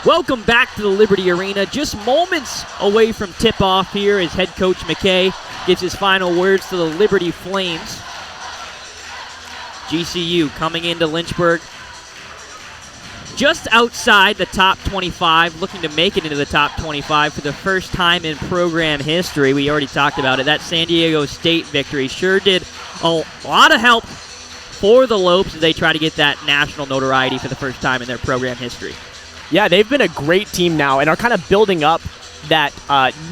Welcome back to the Liberty Arena. Just moments away from tip-off here as head coach McKay gives his final words to the Liberty Flames. GCU coming into Lynchburg just outside the top 25, looking to make it into the top 25 for the first time in program history. We already talked about it. That San Diego State victory sure did a lot of help for the Lopes as they try to get that national notoriety for the first time in their program history. Yeah, they've been a great team now and are kind of building up that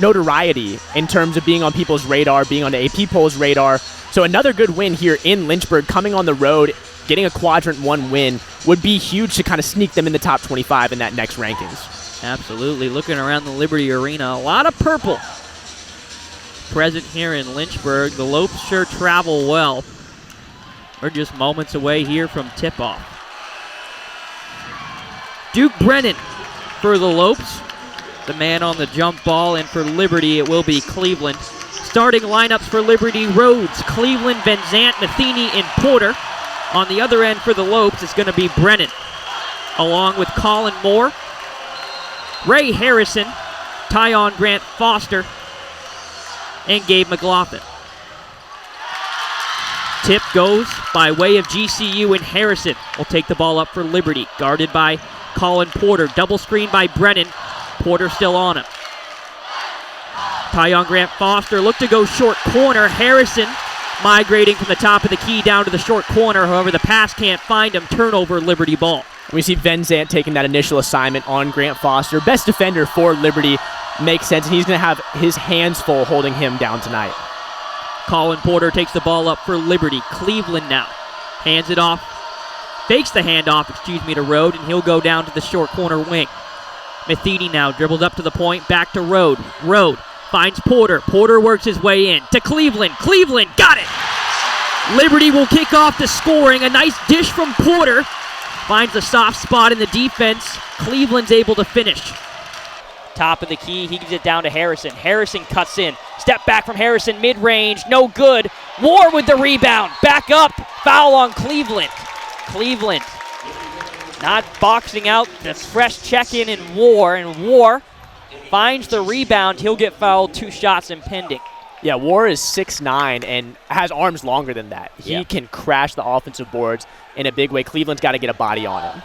notoriety in terms of being on people's radar, being on the AP polls' radar. So another good win here in Lynchburg, coming on the road, getting a Quadrant 1 win would be huge to kind of sneak them in the top 25 in that next rankings. Absolutely. Looking around the Liberty Arena, a lot of purple present here in Lynchburg. The Lopes sure travel well. We're just moments away here from tip-off. Duke Brennan for the Lopes, the man on the jump ball, and for Liberty it will be Cleveland. Starting lineups for Liberty: Rhodes, Cleveland, Van Zant, Matheny, and Porter. On the other end for the Lopes, it's going to be Brennan, along with Colin Moore, Ray Harrison, Tyon Grant Foster, and Gabe McLaughlin. Tip goes by way of GCU, and Harrison will take the ball up for Liberty, guarded by Colin Porter. Double screen by Brennan. Porter still on him. Tyon Grant Foster looked to go short corner. Harrison migrating from the top of the key down to the short corner. However, the pass can't find him. Turnover, Liberty ball. We see Van Zant taking that initial assignment on Grant Foster. Best defender for Liberty. Makes sense, and he's going to have his hands full holding him down tonight. Colin Porter takes the ball up for Liberty. Cleveland now hands it off. Fakes the handoff, to Rode, and he'll go down to the short corner wing. Matheny now dribbles up to the point, back to Rode. Rode finds Porter. Porter works his way in to Cleveland. Cleveland got it! Liberty will kick off the scoring. A nice dish from Porter. Finds a soft spot in the defense. Cleveland's able to finish. Top of the key, he gives it down to Harrison. Harrison cuts in. Step back from Harrison, mid-range, no good. War with the rebound. Back up, foul on Cleveland. Cleveland not boxing out. The fresh check-in in War, and War finds the rebound. He'll get fouled. 2 shots impending. Yeah, War is 6'9" and has arms longer than that. He can crash the offensive boards in a big way. Cleveland's got to get a body on him.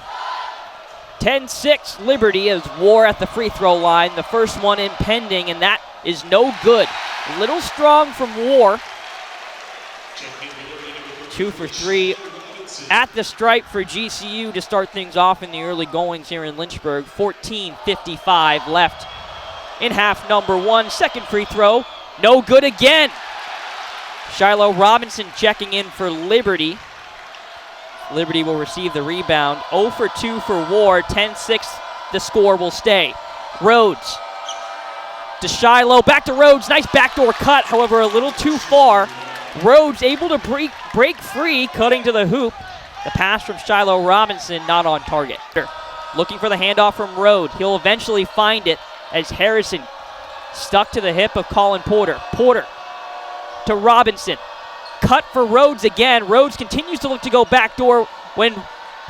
10-6 Liberty as War at the free throw line. The first one impending, and that is no good. A little strong from War. 2 for 3 at the stripe for GCU to start things off in the early goings here in Lynchburg. 14:55 left in half number 1. Second free throw, no good again. Shiloh Robinson checking in for Liberty. Liberty will receive the rebound. 0 for 2 for War. 10-6, the score will stay. Rhodes to Shiloh, back to Rhodes. Nice backdoor cut, however, a little too far. Rhodes able to break free, cutting to the hoop. The pass from Shiloh Robinson not on target. Looking for the handoff from Rhodes. He'll eventually find it as Harrison stuck to the hip of Colin Porter. Porter to Robinson. Cut for Rhodes again. Rhodes continues to look to go backdoor when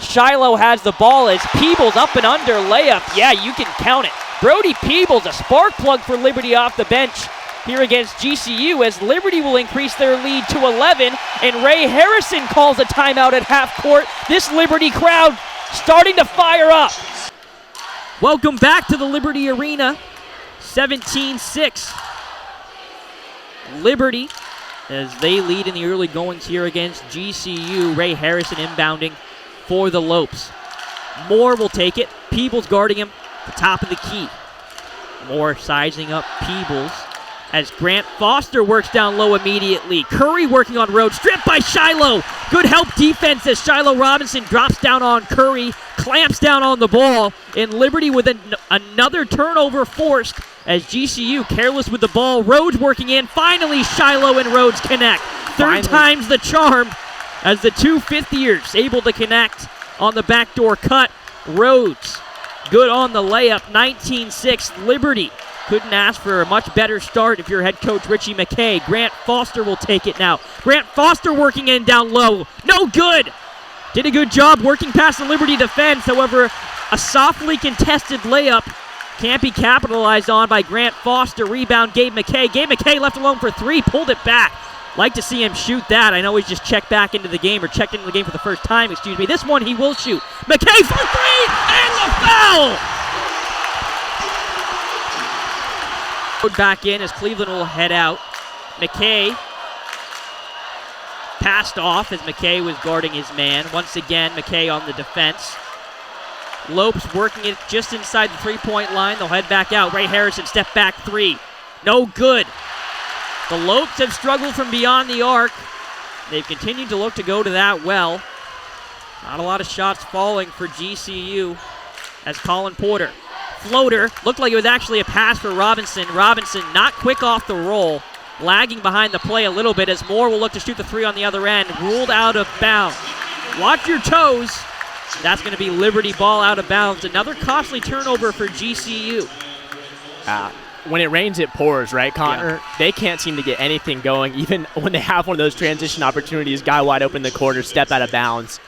Shiloh has the ball as Peebles up and under layup. Yeah, you can count it. Brody Peebles, a spark plug for Liberty off the bench here against GCU as Liberty will increase their lead to 11, and Ray Harrison calls a timeout at half court. This Liberty crowd starting to fire up. Welcome back to the Liberty Arena. 17-6. Liberty as they lead in the early goings here against GCU. Ray Harrison inbounding for the Lopes. Moore will take it. Peebles guarding him at the top of the key. Moore sizing up Peebles as Grant Foster works down low immediately. Curry working on Rhodes. Stripped by Shiloh. Good help defense as Shiloh Robinson drops down on Curry, clamps down on the ball, and Liberty with another turnover forced as GCU careless with the ball. Rhodes working in. Finally, Shiloh and Rhodes connect. Third time's the charm as the 2 fifth-years able to connect on the backdoor cut. Rhodes good on the layup. 19-6 Liberty. Couldn't ask for a much better start if you're head coach Richie McKay. Grant Foster will take it now. Grant Foster working in down low. No good. Did a good job working past the Liberty defense. However, A softly contested layup can't be capitalized on by Grant Foster. Rebound, Gabe McKay. Gabe McKay left alone for three, pulled it back. Like to see him shoot that. I know he's just checked back into the game, or checked into the game for the first time, excuse me. This one he will shoot. McKay for three, and the foul! Back in as Cleveland will head out. McKay passed off as McKay was guarding his man. Once again, McKay on the defense. Lopes working it just inside the three-point line. They'll head back out. Ray Harrison, step back three. No good. The Lopes have struggled from beyond the arc. They've continued to look to go to that well. Not a lot of shots falling for GCU as Colin Porter. Floater, looked like it was actually a pass for Robinson. Robinson not quick off the roll. Lagging behind the play a little bit as Moore will look to shoot the three on the other end. Ruled out of bounds. Watch your toes. That's going to be Liberty ball out of bounds. Another costly turnover for GCU. When it rains, it pours, right, Connor? Yeah. They can't seem to get anything going, even when they have one of those transition opportunities, guy wide open in the corner, step out of bounds.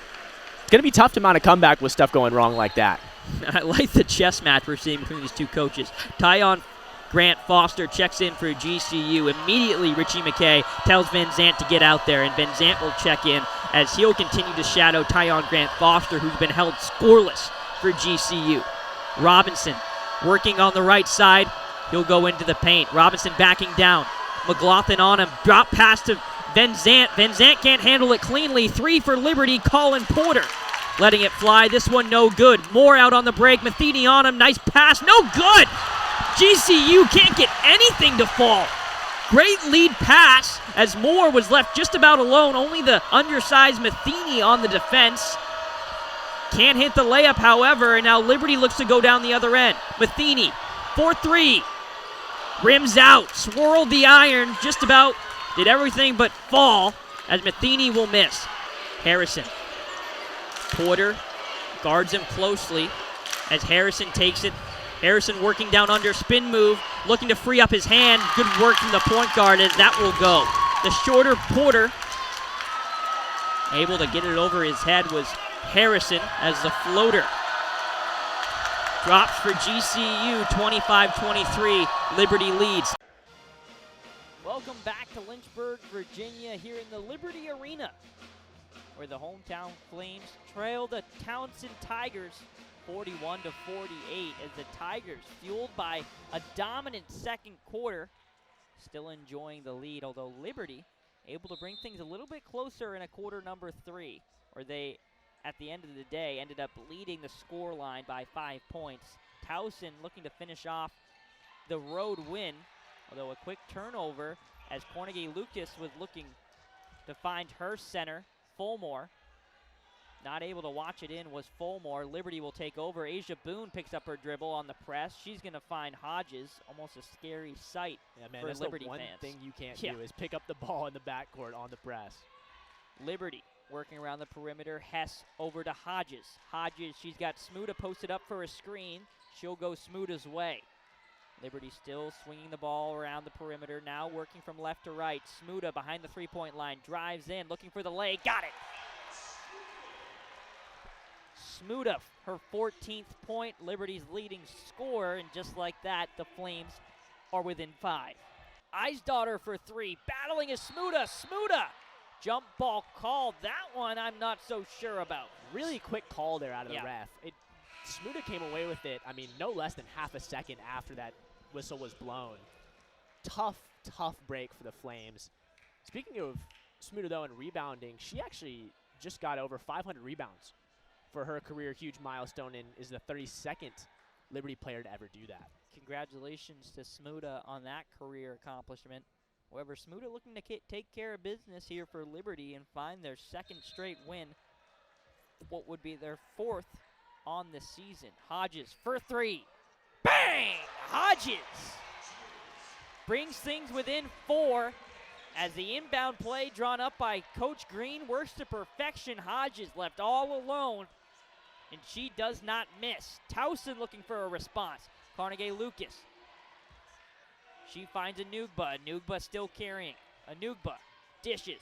It's going to be tough to mount a comeback with stuff going wrong like that. I like the chess match we're seeing between these two coaches. Tyon Grant Foster checks in for GCU. Immediately, Richie McKay tells Van Zant to get out there, and Van Zant will check in as he'll continue to shadow Tyon Grant Foster, who's been held scoreless for GCU. Robinson working on the right side. He'll go into the paint. Robinson backing down. McLaughlin on him. Drop pass to Van Zant. Van Zant can't handle it cleanly. Three for Liberty. Colin Porter letting it fly. This one no good. Moore out on the break. Matheny on him. Nice pass. No good. GCU can't get anything to fall. Great lead pass as Moore was left just about alone. Only the undersized Matheny on the defense. Can't hit the layup, however, and now Liberty looks to go down the other end. Matheny, 4-3. Rims out, swirled the iron, just about did everything but fall as Matheny will miss. Harrison. Porter guards him closely as Harrison takes it. Harrison working down under, spin move, looking to free up his hand. Good work from the point guard as that will go. The shorter Porter, able to get it over his head, was Harrison as the floater. Drops for GCU, 25-23, Liberty leads. Welcome back to Lynchburg, Virginia, here in the Liberty Arena, where the hometown Flames trail the Townsend Tigers 41-48 as the Tigers, fueled by a dominant second quarter, still enjoying the lead, although Liberty able to bring things a little bit closer in a quarter number three, where they, at the end of the day, ended up leading the score line by 5 points. Towson looking to finish off the road win, although a quick turnover as Carnegie Lucas was looking to find her center, Fulmore. Not able to watch it in was Fulmore. Liberty will take over. Asia Boone picks up her dribble on the press. She's going to find Hodges. Almost a scary sight for that's Liberty the one fans. thing you can't do is pick up the ball in the backcourt on the press. Liberty working around the perimeter. Hess over to Hodges. Hodges, she's got Smuda posted up for a screen. She'll go Smuda's way. Liberty still swinging the ball around the perimeter. Now working from left to right. Smuda behind the three-point line. Drives in, looking for the lay. Got it! Smuda, her 14th point, Liberty's leading scorer, and just like that, the Flames are within 5. Eisdaughter for three, battling is Smuda. Smuda! Jump ball called. That one I'm not so sure about. Really quick call there out of the ref. Smuda came away with it, no less than half a second after that whistle was blown. Tough break for the Flames. Speaking of Smuda, though, and rebounding, she actually just got over 500 rebounds for her career, huge milestone, and is the 32nd Liberty player to ever do that. Congratulations to Smuda on that career accomplishment. However, Smuda looking to take care of business here for Liberty and find their second straight win, what would be their 4th on the season. Hodges for three. Bang! Hodges brings things within 4 as the inbound play drawn up by Coach Green works to perfection. Hodges left all alone, and she does not miss. Towson looking for a response. Carnegie Lucas. She finds Anugba. Anugba still carrying. Anugba dishes.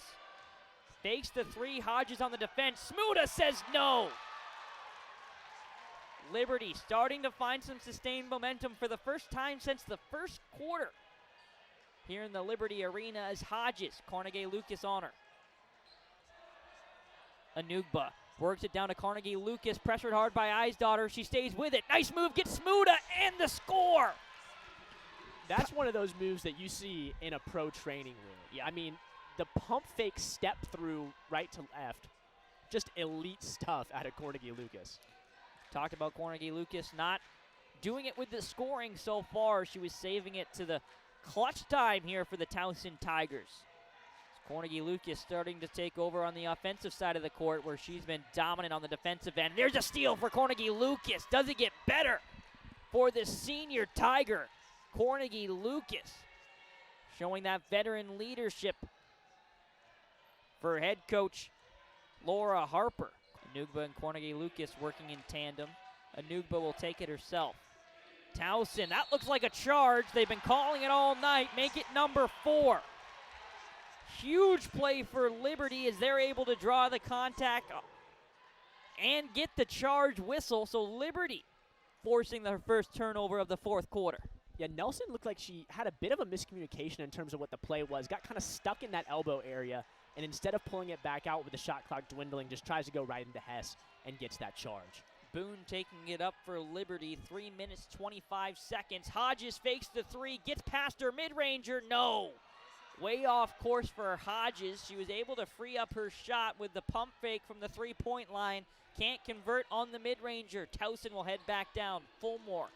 Fakes the three. Hodges on the defense. Smuda says no. Liberty starting to find some sustained momentum for the first time since the first quarter. Here in the Liberty Arena is Hodges, Carnegie Lucas on her. Anugba works it down to Carnegie Lucas, pressured hard by Eisdottir. She stays with it. Nice move, gets Smuda, and the score. That's one of those moves that you see in a pro training room. Yeah. I mean, the pump fake step through right to left, just elite stuff out of Carnegie Lucas. Talked about Carnegie Lucas not doing it with the scoring so far. She was saving it to the clutch time here for the Towson Tigers. Carnegie Lucas starting to take over on the offensive side of the court where she's been dominant on the defensive end. There's a steal for Carnegie Lucas. Does it get better for the senior Tiger? Carnegie Lucas showing that veteran leadership for head coach Laura Harper. Anugba and Carnegie Lucas working in tandem. Anugba will take it herself. Towson, that looks like a charge. They've been calling it all night. Make it number 4. Huge play for Liberty as they're able to draw the contact and get the charge whistle. So Liberty forcing their first turnover of the fourth quarter. Yeah, Nelson looked like she had a bit of a miscommunication in terms of what the play was. Got kind of stuck in that elbow area, and instead of pulling it back out with the shot clock dwindling, just tries to go right into Hess and gets that charge. Boone taking it up for Liberty. 3 minutes, 25 seconds. Hodges fakes the 3, gets past her mid-ranger. No. Way off course for Hodges. She was able to free up her shot with the pump fake from the 3-point line. Can't convert on the mid-ranger. Towson will head back down. Fulmore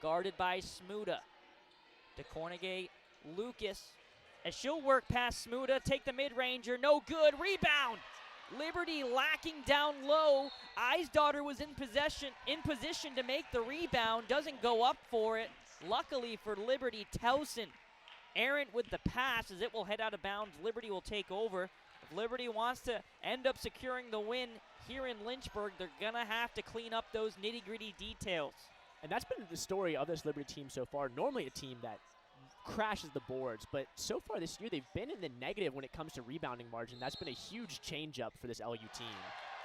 guarded by Smuda. To Carnegie Lucas as she'll work past Smuda. Take the mid-ranger. No good. Rebound. Liberty lacking down low. Eisdottir was in position to make the rebound. Doesn't go up for it. Luckily for Liberty, Towson errant with the pass as it will head out of bounds. Liberty will take over. If Liberty wants to end up securing the win here in Lynchburg, they're going to have to clean up those nitty-gritty details. And that's been the story of this Liberty team so far. Normally a team that crashes the boards, but so far this year they've been in the negative when it comes to rebounding margin. That's been a huge change-up for this LU team.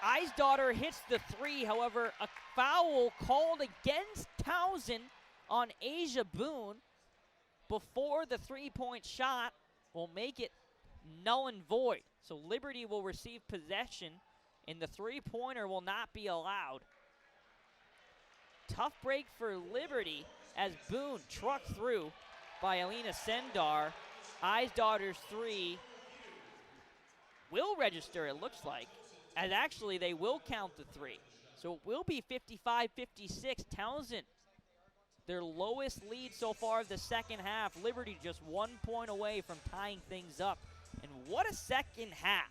Eisdottir hits the 3, however, a foul called against Towson on Asia Boone before the 3-point shot will make it null and void. So Liberty will receive possession, and the 3-pointer will not be allowed. Tough break for Liberty as Boone trucked through by Alina Sendar. Eisdottir's 3 will register, it looks like, as actually they will count the 3. So it will be 55-56. Towson, their lowest lead so far of the second half. Liberty just 1 point away from tying things up. And what a second half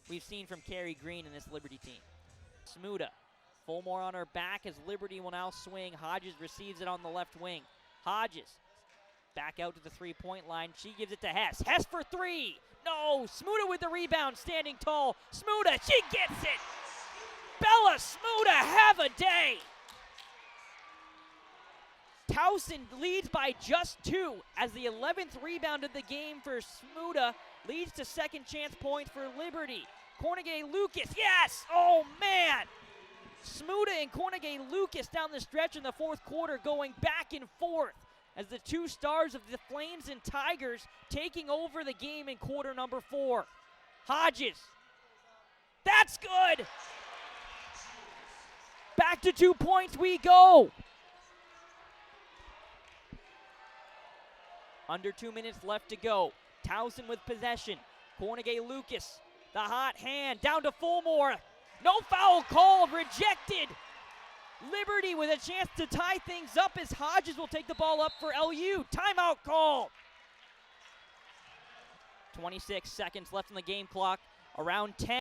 we've seen from Carrie Green and this Liberty team. Smuda, Fulmore on her back as Liberty will now swing. Hodges receives it on the left wing. Hodges back out to the 3-point line. She gives it to Hess. Hess for 3. No, Smuda with the rebound, standing tall. Smuda, she gets it. Bella Smuda, have a day. Towson leads by just 2 as the 11th rebound of the game for Smuda leads to second chance points for Liberty. Carnegie Lucas, yes! Oh, man! Smuda and Carnegie Lucas down the stretch in the fourth quarter going back and forth as the 2 stars of the Flames and Tigers taking over the game in quarter number 4. Hodges, that's good! Back to 2 points we go! Under 2 minutes left to go. Towson with possession. Carnegie Lucas, the hot hand, down to Fulmore. No foul called, rejected. Liberty with a chance to tie things up as Hodges will take the ball up for LU. Timeout called. 26 seconds left on the game clock. Around 10.